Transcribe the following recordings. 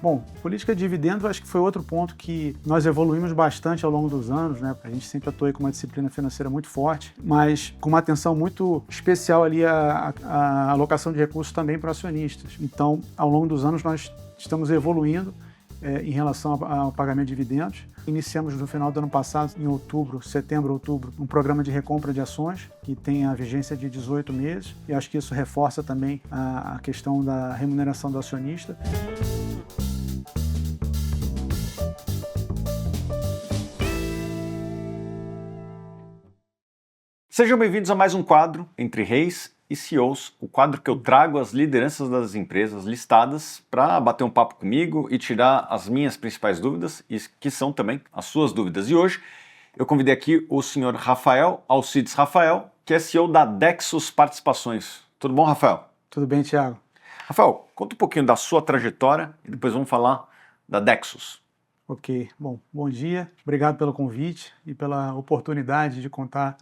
Bom, política de dividendos acho que foi outro ponto que nós evoluímos bastante ao longo dos anos, né? A gente sempre atuou com uma disciplina financeira muito forte, mas com uma atenção muito especial ali a alocação de recursos também para acionistas. Então, ao longo dos anos nós estamos evoluindo em relação ao pagamento de dividendos. Iniciamos no final do ano passado, em outubro, setembro, outubro, um programa de recompra de ações que tem a vigência de 18 meses e acho que isso reforça também a questão da remuneração do acionista. Sejam bem-vindos a mais um quadro Entre Reis e CEOs, o quadro que eu trago as lideranças das empresas listadas para bater um papo comigo e tirar as minhas principais dúvidas, e que são também as suas dúvidas. E hoje eu convidei aqui o senhor Rafael Alcides Rafael, que é CEO da Dexus Participações. Tudo bom, Rafael? Tudo bem, Thiago? Rafael, conta um pouquinho da sua trajetória e depois vamos falar da Dexus. Ok, bom dia, obrigado pelo convite e pela oportunidade de contar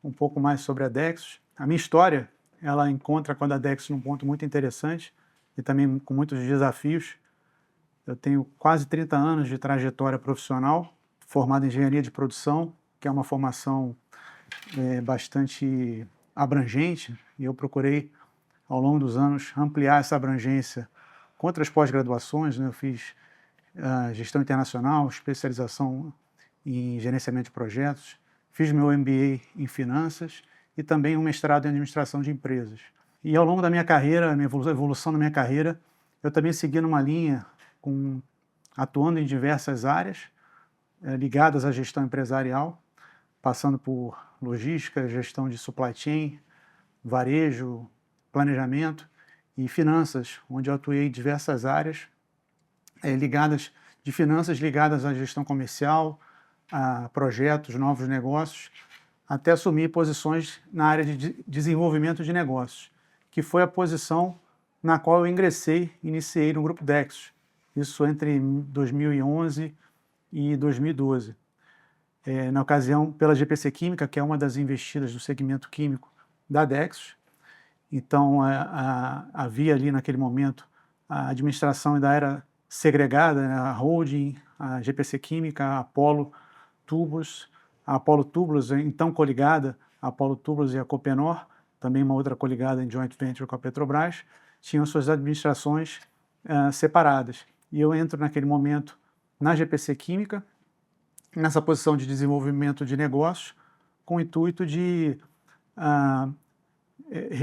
um pouco mais sobre a Dexus. A minha história, ela encontra com a da Dexus num ponto muito interessante e também com muitos desafios. Eu tenho quase 30 anos de trajetória profissional, formado em engenharia de produção, que é uma formação bastante abrangente, e eu procurei, ao longo dos anos, ampliar essa abrangência com outras pós-graduações, né? Eu fiz gestão internacional, especialização em gerenciamento de projetos, fiz meu MBA em finanças e também um mestrado em administração de empresas. E ao longo da minha carreira, a evolução da minha carreira, eu também segui numa linha atuando em diversas áreas ligadas à gestão empresarial, passando por logística, gestão de supply chain, varejo, planejamento e finanças, onde eu atuei em diversas áreas de finanças ligadas à gestão comercial, a projetos, novos negócios, até assumir posições na área de desenvolvimento de negócios, que foi a posição na qual eu iniciei no Grupo Dexus, isso entre 2011 e 2012. Na ocasião, pela GPC Química, que é uma das investidas do segmento químico da Dexus. Então, havia ali naquele momento, a administração ainda era segregada, né? A holding, a GPC Química, a Apollo Tubos, então coligada, a Apollo Tubos e a Copenor, também uma outra coligada em joint venture com a Petrobras, tinham suas administrações separadas. E eu entro naquele momento na GPC Química, nessa posição de desenvolvimento de negócios, com o intuito de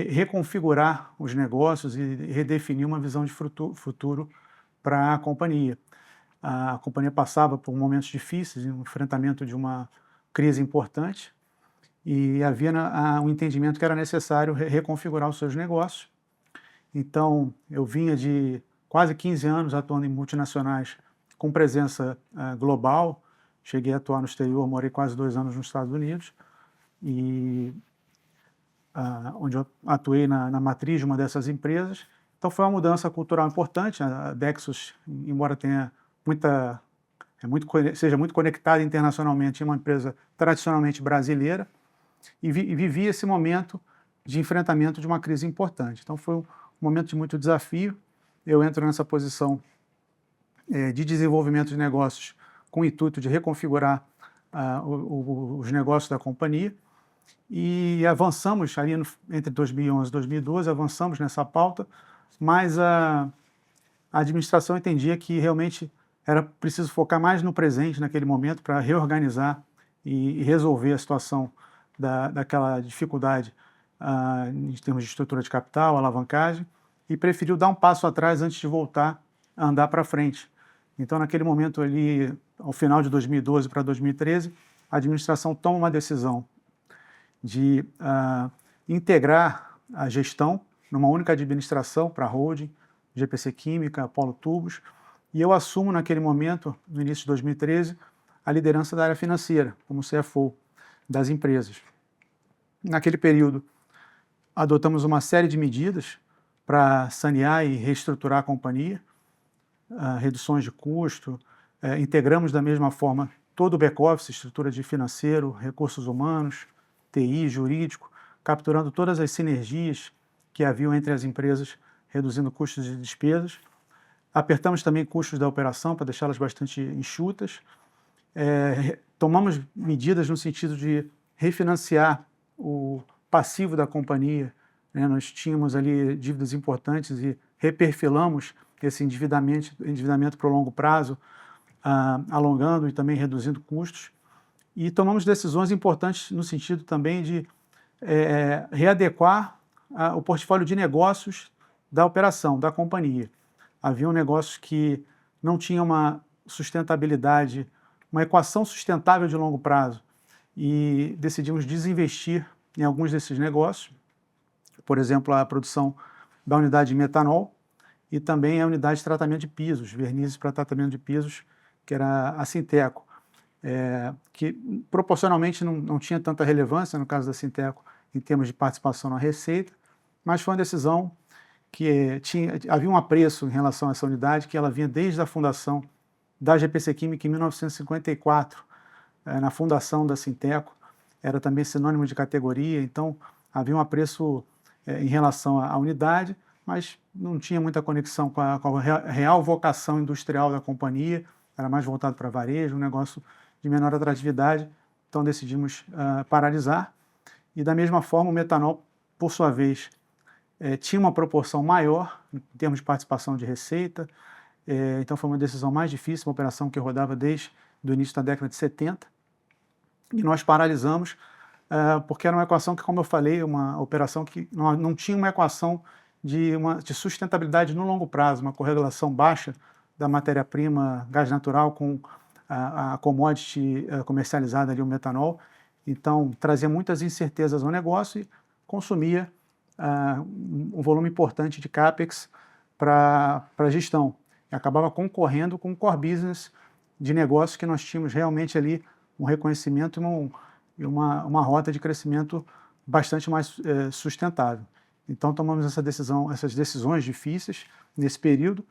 reconfigurar os negócios e redefinir uma visão de futuro para a companhia. A companhia passava por momentos difíceis, um enfrentamento de uma crise importante, e havia um entendimento que era necessário reconfigurar os seus negócios. Então, eu vinha de quase 15 anos atuando em multinacionais com presença global, cheguei a atuar no exterior, morei quase 2 anos nos Estados Unidos, e onde eu atuei na matriz de uma dessas empresas. Então, foi uma mudança cultural importante. A Dexus, embora seja muito conectada internacionalmente, é uma empresa tradicionalmente brasileira e vivia esse momento de enfrentamento de uma crise importante. Então, foi um momento de muito desafio. Eu entro nessa posição de desenvolvimento de negócios com o intuito de reconfigurar os negócios da companhia e avançamos ali entre 2011 e 2012, avançamos nessa pauta, mas a administração entendia que realmente era preciso focar mais no presente naquele momento para reorganizar e resolver a situação daquela dificuldade em termos de estrutura de capital, alavancagem, e preferiu dar um passo atrás antes de voltar a andar para frente. Então, naquele momento ali, ao final de 2012 para 2013, a administração toma uma decisão de integrar a gestão numa única administração para a holding, GPC Química, Apollo Tubos, e eu assumo naquele momento, no início de 2013, a liderança da área financeira, como CFO das empresas. Naquele período, adotamos uma série de medidas para sanear e reestruturar a companhia, reduções de custo, integramos da mesma forma todo o back-office, estrutura de financeiro, recursos humanos, TI, jurídico, capturando todas as sinergias que haviam entre as empresas, reduzindo custos e despesas. apertamos também custos da operação para deixá-las bastante enxutas. Tomamos medidas no sentido de refinanciar o passivo da companhia, né? Nós tínhamos ali dívidas importantes e reperfilamos esse endividamento para o longo prazo, alongando e também reduzindo custos. E tomamos decisões importantes no sentido também de readequar o portfólio de negócios da operação, da companhia. Havia negócios que não tinham uma sustentabilidade, uma equação sustentável de longo prazo, e decidimos desinvestir em alguns desses negócios, por exemplo, a produção da unidade de metanol e também a unidade de tratamento de pisos, vernizes para tratamento de pisos, que era a Sinteco, que proporcionalmente não tinha tanta relevância no caso da Sinteco em termos de participação na receita, mas foi uma decisão que havia um apreço em relação a essa unidade, que ela vinha desde a fundação da GPC Química em 1954, na fundação da Sinteco, era também sinônimo de categoria, então havia um apreço em relação à unidade, mas não tinha muita conexão com a real vocação industrial da companhia, era mais voltado para varejo, um negócio de menor atratividade, então decidimos paralisar. E da mesma forma o metanol, por sua vez, tinha uma proporção maior em termos de participação de receita, então foi uma decisão mais difícil, uma operação que rodava desde o início da década de 70, e nós paralisamos porque era uma equação que, como eu falei, uma operação que não tinha uma equação de sustentabilidade no longo prazo, uma correlação baixa da matéria-prima gás natural com a commodity comercializada ali, o metanol, então trazia muitas incertezas ao negócio e consumia um volume importante de CAPEX para a gestão. E acabava concorrendo com o core business de negócio que nós tínhamos realmente ali um reconhecimento e uma rota de crescimento bastante mais sustentável. Então tomamos essas decisões difíceis nesse período,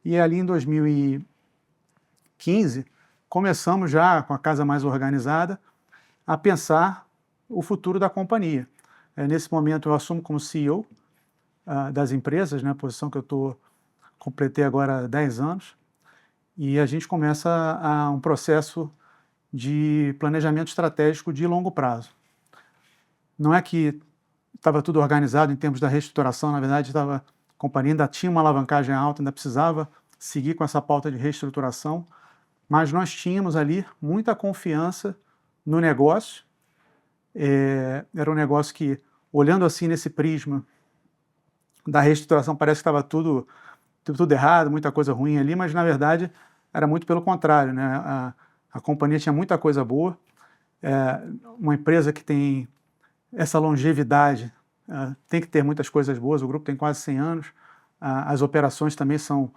e ali em 2015 começamos já com a casa mais organizada a pensar o futuro da companhia. Nesse momento eu assumo como CEO das empresas, né, a posição que eu completei agora 10 anos, e a gente começa um processo de planejamento estratégico de longo prazo. Não é que estava tudo organizado em termos da reestruturação, na verdade a companhia ainda tinha uma alavancagem alta, ainda precisava seguir com essa pauta de reestruturação, mas nós tínhamos ali muita confiança no negócio. Era um negócio que, olhando assim nesse prisma da reestruturação, parece que estava tudo errado, muita coisa ruim ali, mas na verdade era muito pelo contrário, né? A companhia tinha muita coisa boa, uma empresa que tem essa longevidade tem que ter muitas coisas boas, o grupo tem quase 100 anos, as operações também são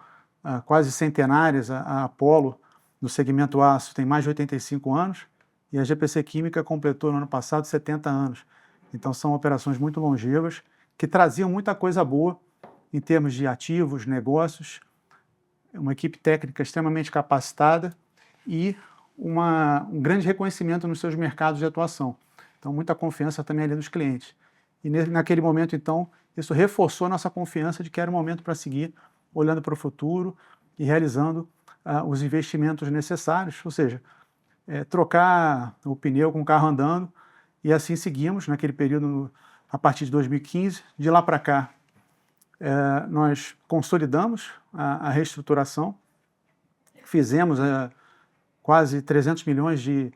quase centenárias, a Apollo, no segmento aço, tem mais de 85 anos, e a GPC Química completou no ano passado 70 anos. Então são operações muito longevas, que traziam muita coisa boa em termos de ativos, negócios, uma equipe técnica extremamente capacitada e um grande reconhecimento nos seus mercados de atuação. Então, muita confiança também ali dos clientes. E naquele momento, então, isso reforçou nossa confiança de que era o momento para seguir olhando para o futuro e realizando os investimentos necessários, ou seja, trocar o pneu com o carro andando, e assim seguimos naquele período, a partir de 2015. De lá para cá, nós consolidamos a reestruturação, fizemos quase 300 milhões de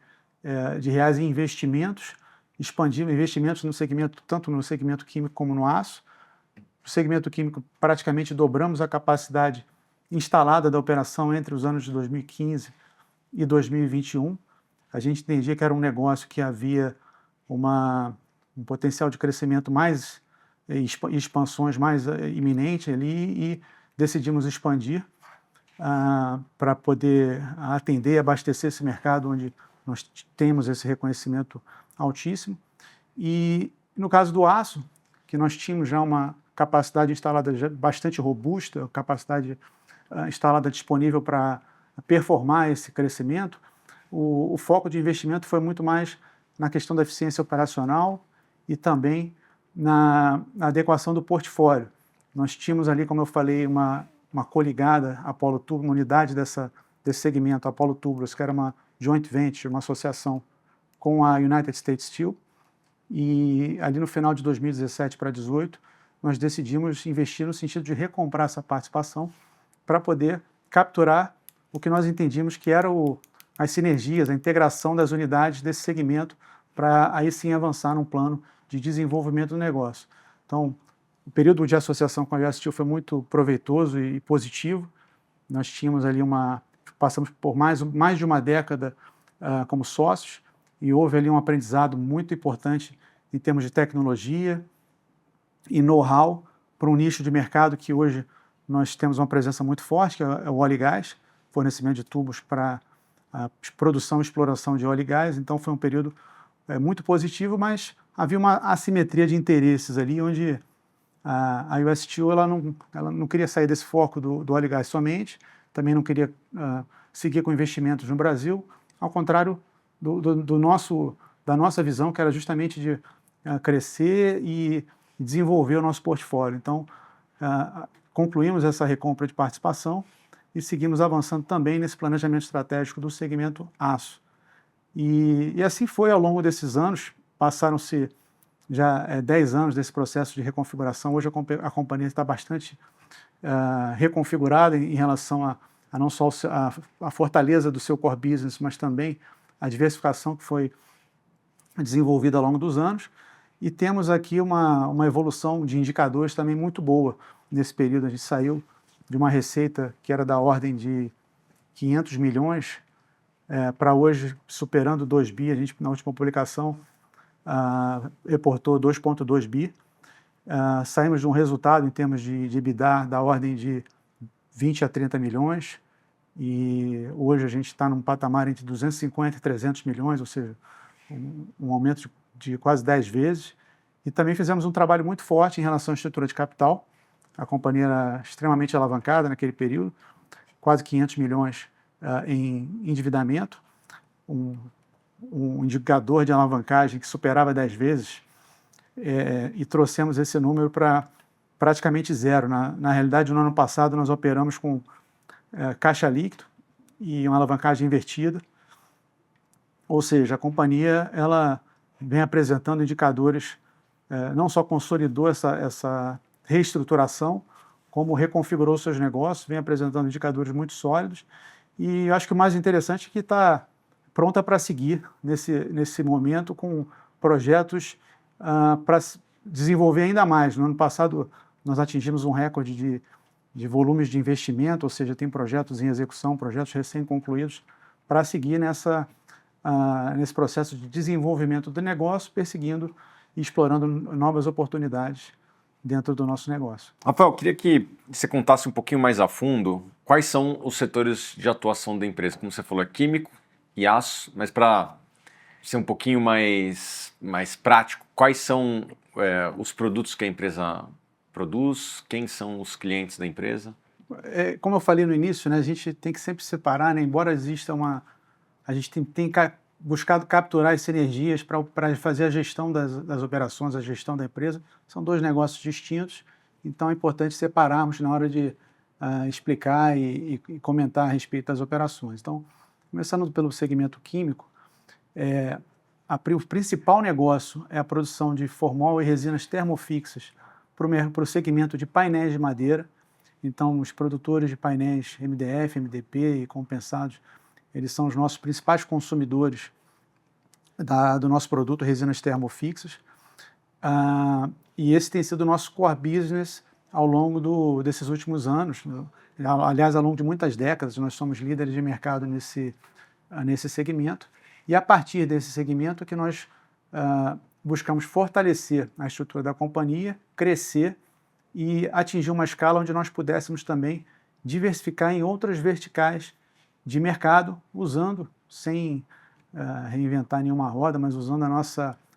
reais em investimentos, expandimos investimentos no segmento, tanto no segmento químico como no aço. No segmento químico, praticamente dobramos a capacidade instalada da operação entre os anos de 2015 e 2021. A gente entendia que era um negócio que havia um potencial de crescimento mais e expansões mais iminente ali, e decidimos expandir para poder atender e abastecer esse mercado onde nós temos esse reconhecimento altíssimo. E no caso do aço, que nós tínhamos já uma capacidade instalada bastante robusta, capacidade instalada disponível para performar esse crescimento, o foco de investimento foi muito mais na questão da eficiência operacional e também na adequação do portfólio. Nós tínhamos ali, como eu falei, uma uma coligada, Apollo Tubulars, uma unidade desse segmento, Apollo Tubulars, que era uma joint venture, uma associação com a United States Steel. E ali no final de 2017 para 2018, nós decidimos investir no sentido de recomprar essa participação para poder capturar o que nós entendíamos que era as sinergias, a integração das unidades desse segmento para aí sim avançar num plano de desenvolvimento do negócio. Então, o período de associação com a US Steel foi muito proveitoso e positivo. Nós tínhamos ali passamos por mais de uma década como sócios e houve ali um aprendizado muito importante em termos de tecnologia e know-how para um nicho de mercado que hoje nós temos uma presença muito forte, que é o óleo e gás, fornecimento de tubos para a produção e exploração de óleo e gás. Então foi um período muito positivo, mas havia uma assimetria de interesses ali, onde a US Steel ela não queria sair desse foco do óleo e gás somente, também não queria seguir com investimentos no Brasil, ao contrário da nossa visão, que era justamente de crescer e desenvolver o nosso portfólio. Então, concluímos essa recompra de participação e seguimos avançando também nesse planejamento estratégico do segmento aço. E assim foi ao longo desses anos, passaram-se já 10 anos desse processo de reconfiguração. Hoje a companhia está bastante reconfigurada em relação a não só a fortaleza do seu core business, mas também a diversificação que foi desenvolvida ao longo dos anos. E temos aqui uma evolução de indicadores também muito boa. Nesse período a gente saiu de uma receita que era da ordem de 500 milhões para hoje superando 2 bi. A gente, na última publicação, reportou 2,2 bi. Saímos de um resultado em termos de EBITDA da ordem de 20 a 30 milhões e hoje a gente está num patamar entre 250 e 300 milhões, ou seja, um aumento de quase 10 vezes. E também fizemos um trabalho muito forte em relação à estrutura de capital. A companhia era extremamente alavancada naquele período, quase 500 milhões em endividamento, um indicador de alavancagem que superava 10 vezes, e trouxemos esse número para praticamente zero. Na realidade, no ano passado, nós operamos com caixa líquido e uma alavancagem invertida, ou seja, a companhia ela vem apresentando indicadores, não só consolidou essa reestruturação, como reconfigurou seus negócios, vem apresentando indicadores muito sólidos, e eu acho que o mais interessante é que está pronta para seguir nesse momento com projetos para desenvolver ainda mais. No ano passado, nós atingimos um recorde de volumes de investimento, ou seja, tem projetos em execução, projetos recém-concluídos, para seguir nesse processo de desenvolvimento do negócio, perseguindo e explorando novas oportunidades dentro do nosso negócio. Rafael, queria que você contasse um pouquinho mais a fundo quais são os setores de atuação da empresa. Como você falou, é químico e aço, mas para ser um pouquinho mais prático, quais são os produtos que a empresa produz, quem são os clientes da empresa? Como eu falei no início, né, a gente tem que sempre separar, né, embora exista a gente tem buscado capturar as sinergias para fazer a gestão das operações, a gestão da empresa. São dois negócios distintos, então é importante separarmos na hora de explicar e comentar a respeito das operações. Então, começando pelo segmento químico, o principal negócio é a produção de formol e resinas termofixas para o segmento de painéis de madeira. Então, os produtores de painéis MDF, MDP e compensados, eles são os nossos principais consumidores do nosso produto, resinas termofixas. E esse tem sido o nosso core business ao longo desses últimos anos. Aliás, ao longo de muitas décadas, nós somos líderes de mercado nesse segmento. E a partir desse segmento que nós buscamos fortalecer a estrutura da companhia, crescer e atingir uma escala onde nós pudéssemos também diversificar em outras verticais de mercado, sem reinventar nenhuma roda, mas usando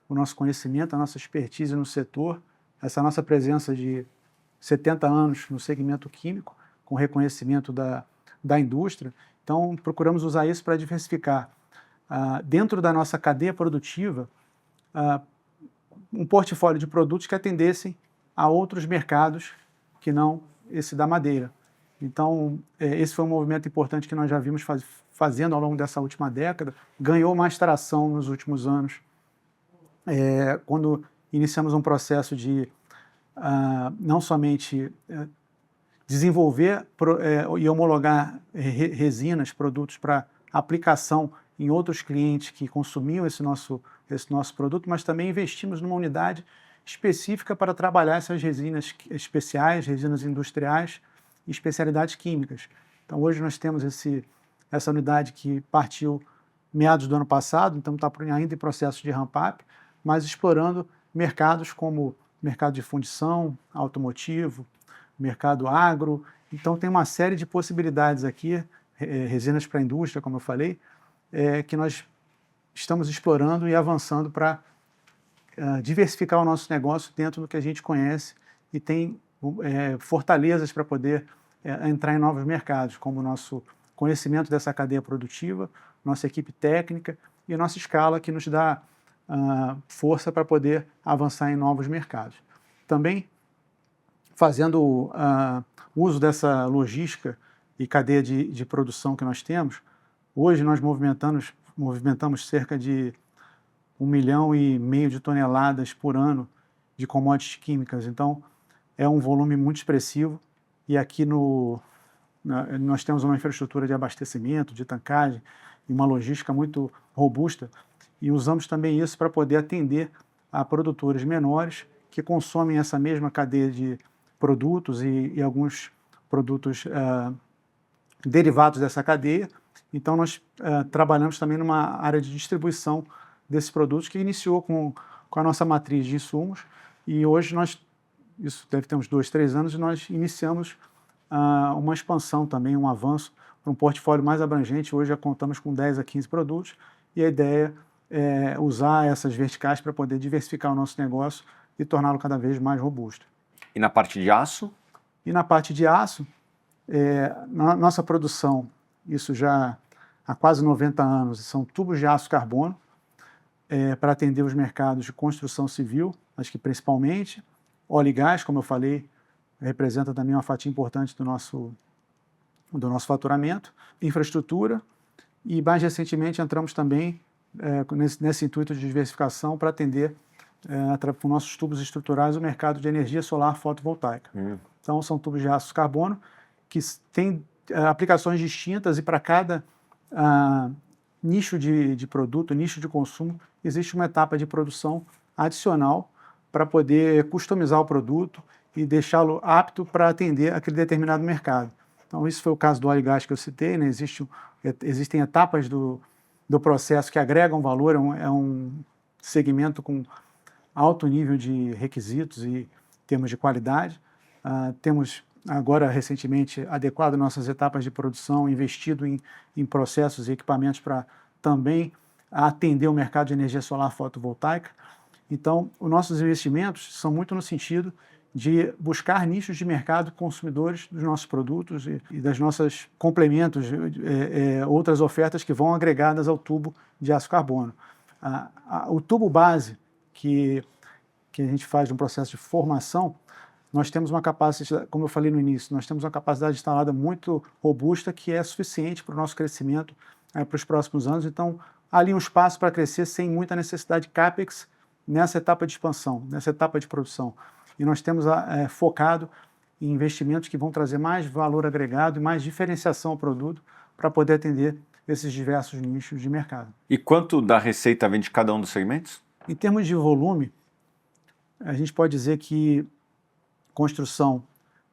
o nosso conhecimento, a nossa expertise no setor, essa nossa presença de 70 anos no segmento químico, com reconhecimento da indústria. Então, procuramos usar isso para diversificar dentro da nossa cadeia produtiva um portfólio de produtos que atendessem a outros mercados que não esse da madeira. Então, esse foi um movimento importante que nós já vimos fazendo ao longo dessa última década, ganhou mais tração nos últimos anos, quando iniciamos um processo de não somente desenvolver e homologar resinas, produtos para aplicação em outros clientes que consumiam esse nosso produto, mas também investimos numa unidade específica para trabalhar essas resinas especiais, resinas industriais e especialidades químicas. Então, hoje nós temos essa unidade que partiu meados do ano passado, então está ainda em processo de ramp-up, mas explorando mercados como mercado de fundição, automotivo, mercado agro. Então, tem uma série de possibilidades aqui, resinas para a indústria, como eu falei, que nós estamos explorando e avançando para diversificar o nosso negócio dentro do que a gente conhece e tem fortalezas para poder entrar em novos mercados, como o nosso conhecimento dessa cadeia produtiva, nossa equipe técnica e a nossa escala, que nos dá força para poder avançar em novos mercados. Também fazendo uso dessa logística e cadeia de produção que nós temos, hoje nós movimentamos cerca de 1,5 milhão de toneladas por ano de commodities químicas. Então, é um volume muito expressivo e aqui nós temos uma infraestrutura de abastecimento, de tancagem e uma logística muito robusta e usamos também isso para poder atender a produtores menores que consomem essa mesma cadeia de produtos e alguns produtos derivados dessa cadeia. Então, nós trabalhamos também numa área de distribuição desses produtos que iniciou com a nossa matriz de insumos e hoje isso deve ter uns 2, 3 anos, e nós iniciamos uma expansão também, um avanço para um portfólio mais abrangente. Hoje já contamos com 10 a 15 produtos e a ideia é usar essas verticais para poder diversificar o nosso negócio e torná-lo cada vez mais robusto. E na parte de aço? E na parte de aço, na nossa produção, isso já há quase 90 anos, são tubos de aço carbono para atender os mercados de construção civil, acho que principalmente, óleo e gás, como eu falei, representa também uma fatia importante do nosso faturamento, infraestrutura e, mais recentemente, entramos também nesse intuito de diversificação para atender com nossos tubos estruturais o mercado de energia solar fotovoltaica. Então, são tubos de aço carbono que têm aplicações distintas e para cada nicho de produto, nicho de consumo, existe uma etapa de produção adicional para poder customizar o produto e deixá-lo apto para atender aquele determinado mercado. Então, isso foi o caso do óleo e gás que eu citei, né? Existem etapas do processo que agregam valor, é um segmento com alto nível de requisitos e termos de qualidade. Temos agora, recentemente, adequado nossas etapas de produção, investido em processos e equipamentos para também atender o mercado de energia solar fotovoltaica. Então, os nossos investimentos são muito no sentido de buscar nichos de mercado consumidores dos nossos produtos e das nossas complementos, outras ofertas que vão agregadas ao tubo de aço carbono. O tubo base que a gente faz um processo de formação, nós temos uma capacidade, como eu falei no início, nós temos uma capacidade instalada muito robusta que é suficiente para o nosso crescimento para os próximos anos. Então, há ali um espaço para crescer sem muita necessidade de CAPEX nessa etapa de expansão, nessa etapa de produção. E nós temos focado em investimentos que vão trazer mais valor agregado e mais diferenciação ao produto para poder atender esses diversos nichos de mercado. E quanto da receita vem de cada um dos segmentos? Em termos de volume, a gente pode dizer que construção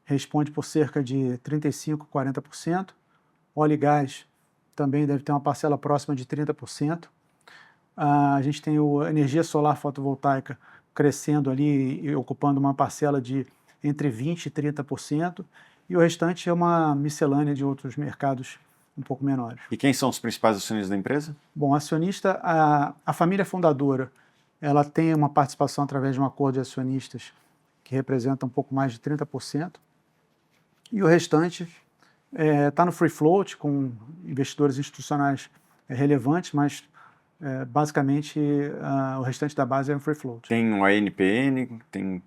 responde por cerca de 35%, 40%. Óleo e gás também deve ter uma parcela próxima de 30%. A gente tem a energia solar fotovoltaica crescendo ali e ocupando uma parcela de entre 20% e 30%. E o restante é uma miscelânea de outros mercados um pouco menores. E quem são os principais acionistas da empresa? Bom, acionista, a família fundadora, ela tem uma participação através de um acordo de acionistas que representa um pouco mais de 30%, e o restante está no free float, com investidores institucionais relevantes, mas basicamente o restante da base é um free float. Tem um ANPN, tem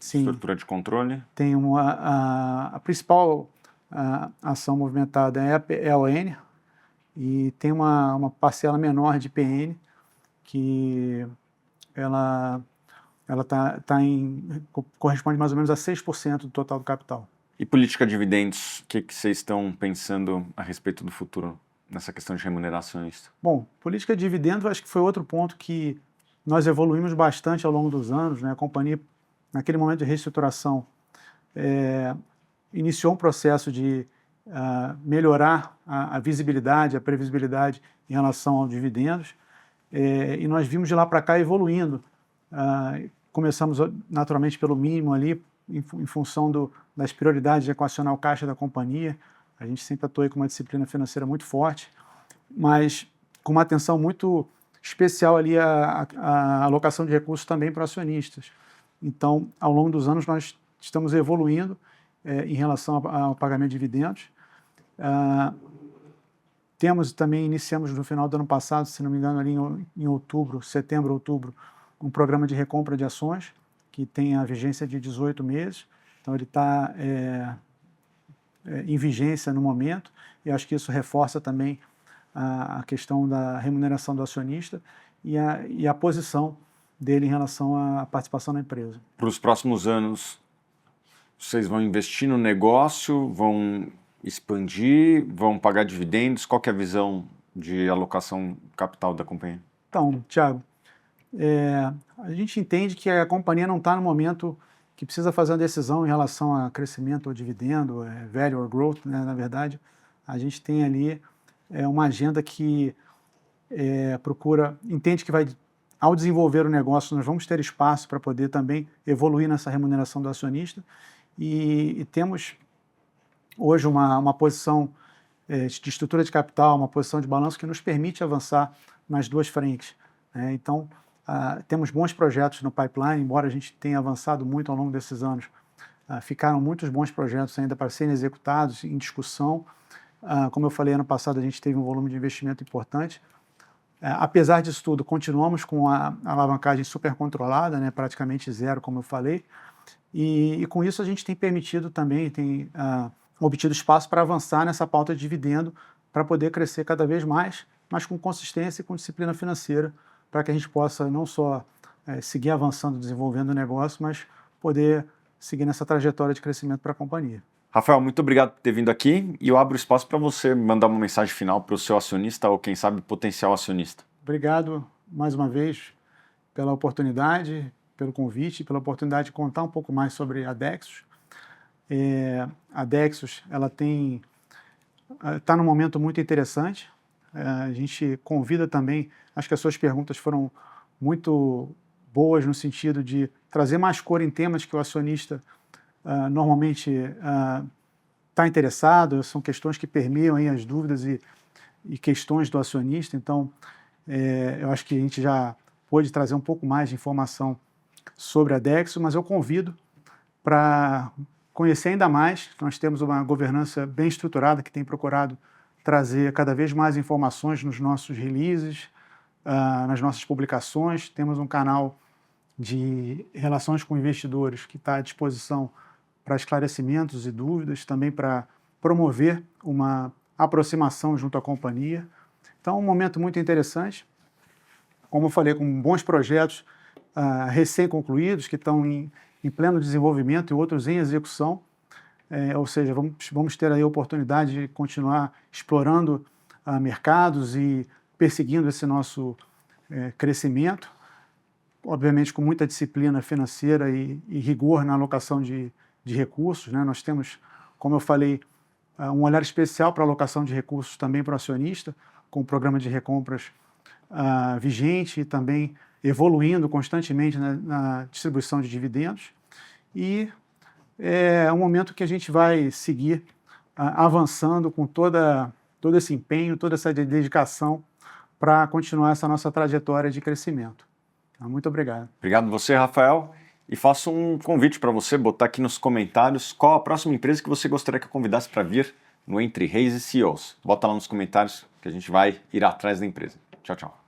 Sim, estrutura de controle? tem a principal a ação movimentada é a EON, e tem uma parcela menor de PN, que ela corresponde mais ou menos a 6% do total do capital. E política de dividendos, o que vocês estão pensando a respeito do futuro nessa questão de remunerações? Bom, política de dividendos acho que foi outro ponto que nós evoluímos bastante ao longo dos anos, né? A companhia, naquele momento de reestruturação, iniciou um processo de melhorar a visibilidade, a previsibilidade em relação aos dividendos, e nós vimos de lá para cá evoluindo. Começamos naturalmente pelo mínimo ali, em função das prioridades de equacionar o caixa da companhia. A gente sempre atuou com uma disciplina financeira muito forte, mas com uma atenção muito especial ali a alocação de recursos também para acionistas. Então, ao longo dos anos, nós estamos evoluindo em relação ao pagamento de dividendos. Iniciamos no final do ano passado, se não me engano, ali em outubro, setembro, outubro, um programa de recompra de ações, que tem a vigência de 18 meses. Então, ele está em vigência no momento, e acho que isso reforça também a questão da remuneração do acionista e a posição dele em relação à participação na empresa. Para os próximos anos, vocês vão investir no negócio, vão expandir, vão pagar dividendos? Qual que é a visão de alocação capital da companhia? Então, Thiago, a gente entende que a companhia não está no momento que precisa fazer uma decisão em relação a crescimento ou dividendo, value or growth, né? Na verdade, a gente tem ali uma agenda que entende que ao desenvolver o negócio, nós vamos ter espaço para poder também evoluir nessa remuneração do acionista, e temos hoje uma posição de estrutura de capital, uma posição de balanço que nos permite avançar nas duas frentes. Então, temos bons projetos no pipeline, embora a gente tenha avançado muito ao longo desses anos. Ficaram muitos bons projetos ainda para serem executados, em discussão. Como eu falei, ano passado a gente teve um volume de investimento importante. Apesar disso tudo, continuamos com a alavancagem super controlada, né, praticamente zero, como eu falei. E com isso a gente tem permitido também, tem obtido espaço para avançar nessa pauta de dividendo, para poder crescer cada vez mais, mas com consistência e com disciplina financeira, para que a gente possa não só seguir avançando, desenvolvendo o negócio, mas poder seguir nessa trajetória de crescimento para a companhia. Rafael, muito obrigado por ter vindo aqui, e eu abro espaço para você mandar uma mensagem final para o seu acionista ou, quem sabe, potencial acionista. Obrigado mais uma vez pela oportunidade, pelo convite, pela oportunidade de contar um pouco mais sobre a Dexus. A Dexus, ela está num momento muito interessante. A gente convida também, acho que as suas perguntas foram muito boas no sentido de trazer mais cor em temas que o acionista normalmente está interessado, são questões que permeiam aí as dúvidas e questões do acionista. Então, eu acho que a gente já pôde trazer um pouco mais de informação sobre a Dexus, mas eu convido para conhecer ainda mais. Nós temos uma governança bem estruturada que tem procurado trazer cada vez mais informações nos nossos releases, nas nossas publicações. Temos um canal de relações com investidores que está à disposição para esclarecimentos e dúvidas, também para promover uma aproximação junto à companhia. Então, um momento muito interessante, como eu falei, com bons projetos recém-concluídos, que estão em pleno desenvolvimento e outros em execução. Ou seja, vamos ter aí a oportunidade de continuar explorando mercados e perseguindo esse nosso crescimento, obviamente com muita disciplina financeira e rigor na alocação de recursos, né? Nós temos, como eu falei, um olhar especial para a alocação de recursos também para o acionista, com o programa de recompras vigente e também evoluindo constantemente na distribuição de dividendos. E é um momento que a gente vai seguir avançando com todo esse empenho, toda essa dedicação para continuar essa nossa trajetória de crescimento. Então, muito obrigado. Obrigado você, Rafael. E faço um convite para você botar aqui nos comentários qual a próxima empresa que você gostaria que eu convidasse para vir no Entre Reis e CEOs. Bota lá nos comentários que a gente vai ir atrás da empresa. Tchau, tchau.